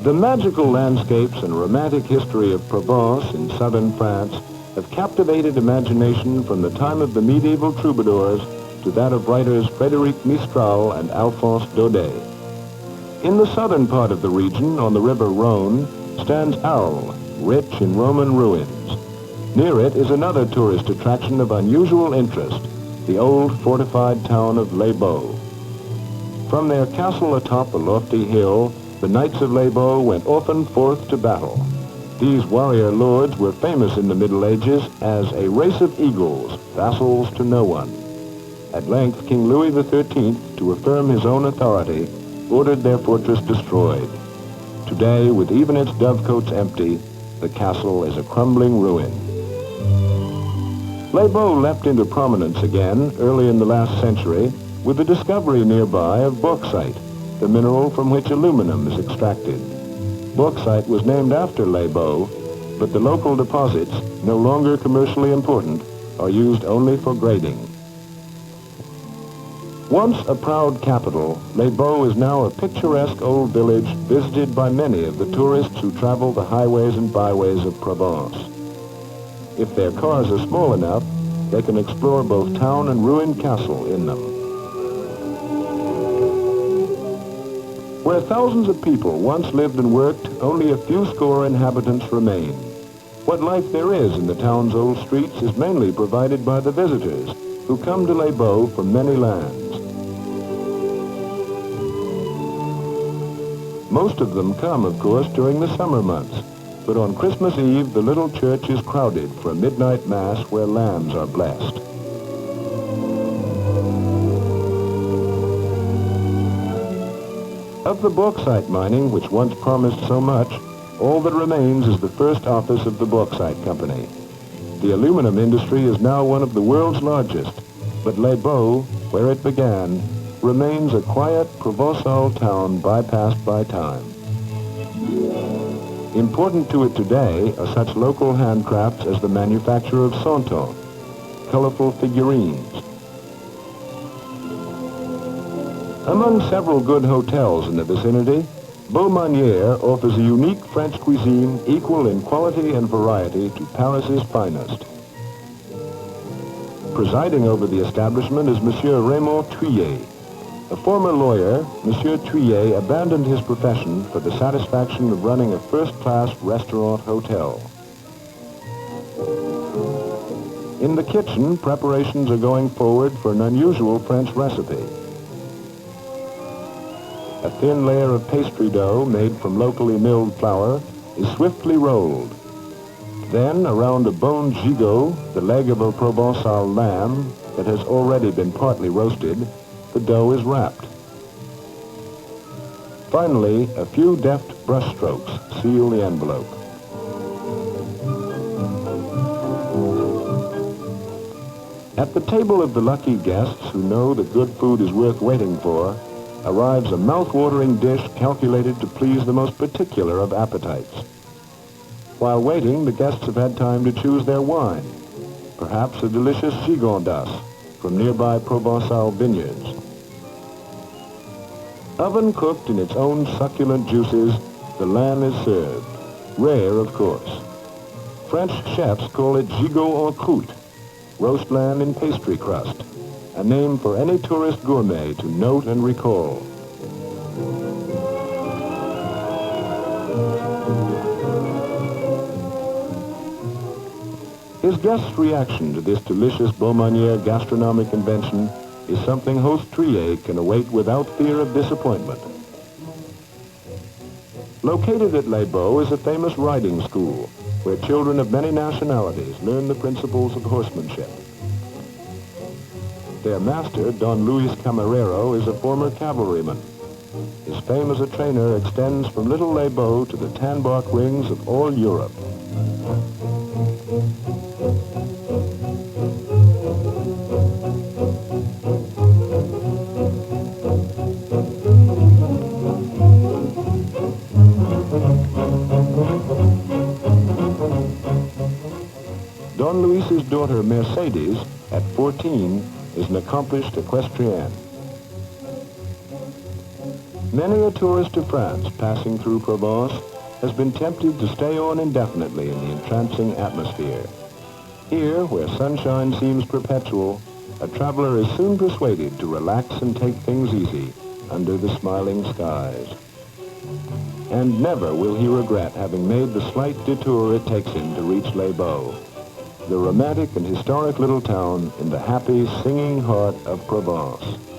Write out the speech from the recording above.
The magical landscapes and romantic history of Provence in southern France have captivated imagination from the time of the medieval troubadours to that of writers Frédéric Mistral and Alphonse Daudet. In the southern part of the region, on the river Rhone, stands Arles, rich in Roman ruins. Near it is another tourist attraction of unusual interest, the old fortified town of Les Baux. From their castle atop a lofty hill, the Knights of Les Baux went often forth to battle. These warrior lords were famous in the Middle Ages as a race of eagles, vassals to no one. At length, King Louis XIII, to affirm his own authority, ordered their fortress destroyed. Today, with even its dovecotes empty, the castle is a crumbling ruin. Les Baux leapt into prominence again early in the last century with the discovery nearby of bauxite, the mineral from which aluminum is extracted. Bauxite was named after Les Baux, but the local deposits, no longer commercially important, are used only for grading. Once a proud capital, Les Baux is now a picturesque old village visited by many of the tourists who travel the highways and byways of Provence. If their cars are small enough, they can explore both town and ruined castle in them. Where thousands of people once lived and worked, only a few score inhabitants remain. What life there is in the town's old streets is mainly provided by the visitors who come to Les Baux from many lands. Most of them come, of course, during the summer months, but on Christmas Eve, the little church is crowded for a midnight mass where lambs are blessed. Of the bauxite mining, which once promised so much, all that remains is the first office of the Bauxite Company. The aluminum industry is now one of the world's largest, but Les Baux, where it began, remains a quiet Provençal town bypassed by time. Important to it today are such local handcrafts as the manufacture of santon, colorful figurines. Among several good hotels in the vicinity, Beaumanière offers a unique French cuisine equal in quality and variety to Paris's finest. Presiding over the establishment is Monsieur Raymond Thuillier. A former lawyer, Monsieur Thuillier abandoned his profession for the satisfaction of running a first-class restaurant hotel. In the kitchen, preparations are going forward for an unusual French recipe. A thin layer of pastry dough made from locally milled flour is swiftly rolled. Then, around a boned gigot, the leg of a Provençal lamb that has already been partly roasted, the dough is wrapped. Finally, a few deft brushstrokes seal the envelope. At the table of the lucky guests who know that good food is worth waiting for, arrives a mouth-watering dish calculated to please the most particular of appetites. While waiting, the guests have had time to choose their wine, perhaps a delicious Gigondas from nearby Provençal vineyards. Oven cooked in its own succulent juices, the lamb is served. Rare, of course. French chefs call it gigot en croûte, roast lamb in pastry crust, a name for any tourist gourmet to note and recall. His guest's reaction to this delicious Beaumanière gastronomic invention is something host Thuillier can await without fear of disappointment. Located at Les Baux is a famous riding school where children of many nationalities learn the principles of horsemanship. Their master, Don Luis Camarero, is a former cavalryman. His fame as a trainer extends from Little Les Baux to the tan-bark rings of all Europe. Don Luis's daughter, Mercedes, at 14, is an accomplished equestrienne. Many a tourist to France passing through Provence has been tempted to stay on indefinitely in the entrancing atmosphere. Here, where sunshine seems perpetual, a traveler is soon persuaded to relax and take things easy under the smiling skies. And never will he regret having made the slight detour it takes him to reach Les Baux, the romantic and historic little town in the happy, singing heart of Provence.